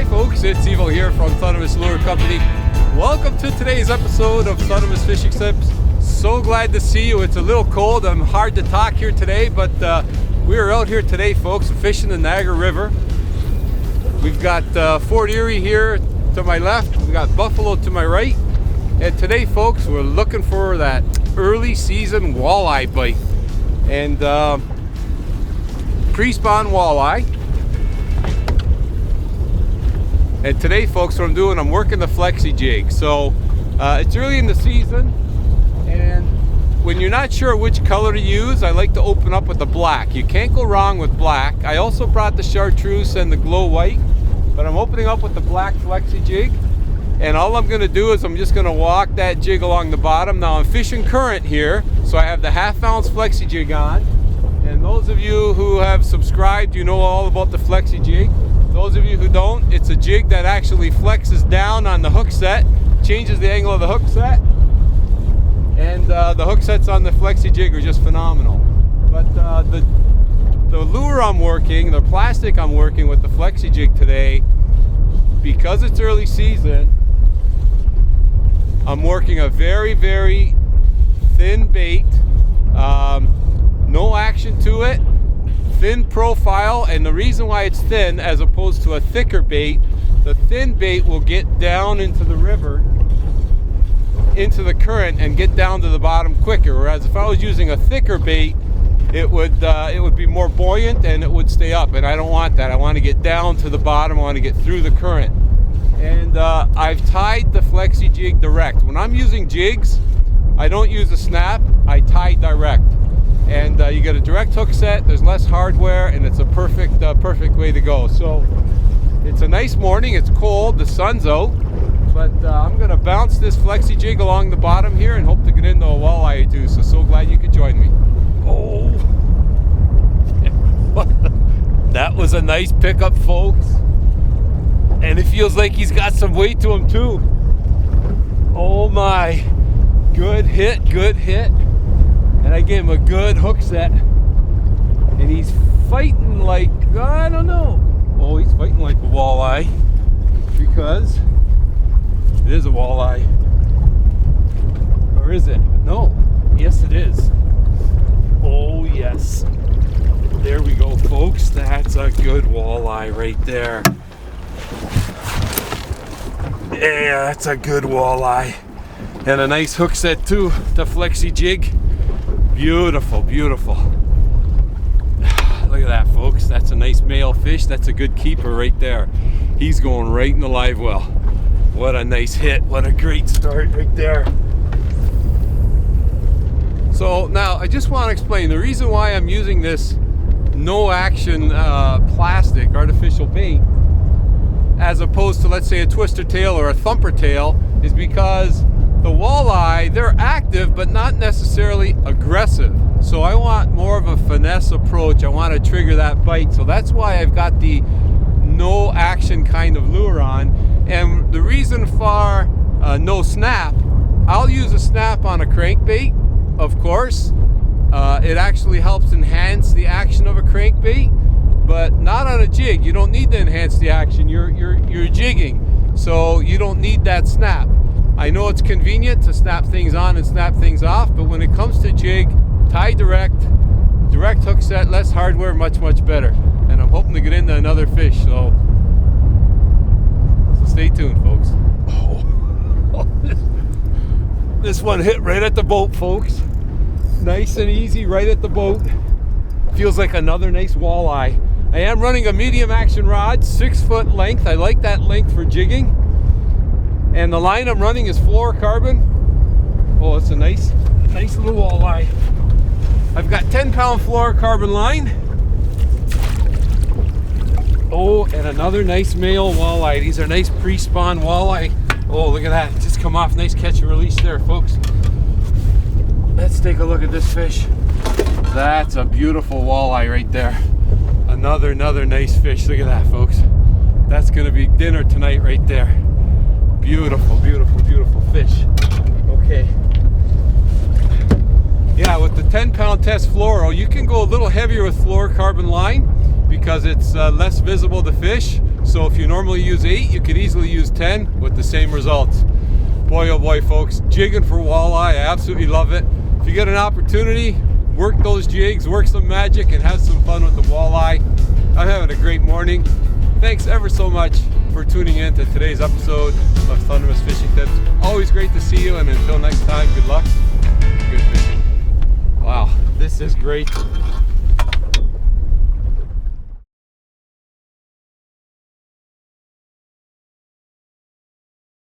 Hi folks, it's Evo here from Thundermist Lure Company. Welcome to today's episode of Thundermist Fishing Tips. So glad to see you. It's a little cold. I'm hard to talk here today, but we're out here today, folks, fishing the Niagara River. We've got Fort Erie here to my left. We've got Buffalo to my right. And today, folks, we're looking for that early season walleye bite. And pre-spawn walleye. And today, folks, what I'm doing, I'm working the flexi-jig. So it's early in the season, and when you're not sure which color to use, I like to open up with the black. You can't go wrong with black. I also brought the chartreuse and the glow white, but I'm opening up with the black flexi-jig. And all I'm gonna do is I'm just gonna walk that jig along the bottom. Now I'm fishing current here, so I have the 1/2 ounce flexi-jig on. And those of you who have subscribed, you know all about the flexi-jig. Those of you who don't, it's a jig that actually flexes down on the hook set, changes the angle of the hook set, and the hook sets on the flexi-jig are just phenomenal. But the lure I'm working, the plastic I'm working with the flexi-jig today, because it's early season, I'm working a very, very thin bait, no action to it, thin profile. And the reason why it's thin as opposed to a thicker bait, the thin bait will get down into the river, into the current, and get down to the bottom quicker. Whereas if I was using a thicker bait, it would be more buoyant and it would stay up. And I don't want that. I want to get down to the bottom. I want to get through the current. And I've tied the flexi-jig direct. When I'm using jigs, I don't use a snap. I tie direct. And you get a direct hook set, there's less hardware, and it's a perfect way to go. So it's a nice morning, it's cold, the sun's out, but I'm gonna bounce this flexi-jig along the bottom here and hope to get into a walleye or two. So glad you could join me. Oh, that was a nice pickup, folks. And it feels like he's got some weight to him too. Oh my, good hit, good hit. And I gave him a good hook set, and he's fighting like, I don't know. Oh, he's fighting like a walleye, because it is a walleye. Or is it? No. Yes, it is. Oh, yes. There we go, folks. That's a good walleye right there. Yeah, that's a good walleye. And a nice hook set too, the flexi-jig. Beautiful, beautiful. Look at that, folks. That's a nice male fish. That's a good keeper right there. He's going right in the live well. What a nice hit. What a great start right there. So now I just want to explain the reason why I'm using this no action plastic artificial bait as opposed to, let's say, a twister tail or a thumper tail, is because the walleye, they're active but not necessarily aggressive. So I want more of a finesse approach. I want to trigger that bite. So that's why I've got the no action kind of lure on. And the reason for no snap, I'll use a snap on a crankbait, of course. It actually helps enhance the action of a crankbait, but not on a jig. You don't need to enhance the action. You're jigging, so you don't need that snap. I know it's convenient to snap things on and snap things off, but when it comes to jig, tie direct hook set, less hardware, much better. And I'm hoping to get into another fish, so stay tuned, folks. Oh, this one hit right at the boat, folks. Nice and easy, right at the boat. Feels like another nice walleye. I am running a medium action rod, 6 foot length. I like that length for jigging. And the line I'm running is fluorocarbon. Oh, it's a nice little walleye. I've got 10-pound fluorocarbon line. Oh, and another nice male walleye. These are nice pre-spawn walleye. Oh, look at that. Just come off. Nice catch and release there, folks. Let's take a look at this fish. That's a beautiful walleye right there. Another nice fish. Look at that, folks. That's going to be dinner tonight right there. Beautiful, beautiful, beautiful fish. Okay. Yeah, with the 10-pound test fluoro, you can go a little heavier with fluorocarbon line because it's less visible to fish. So if you normally use 8, you could easily use 10 with the same results. Boy, oh boy, folks, jigging for walleye, I absolutely love it. If you get an opportunity, work those jigs, work some magic, and have some fun with the walleye. I'm having a great morning. Thanks ever so much for tuning in to today's episode of Thundermist Fishing Tips. Always great to see you, and until next time, good luck, good fishing. Wow, this is great.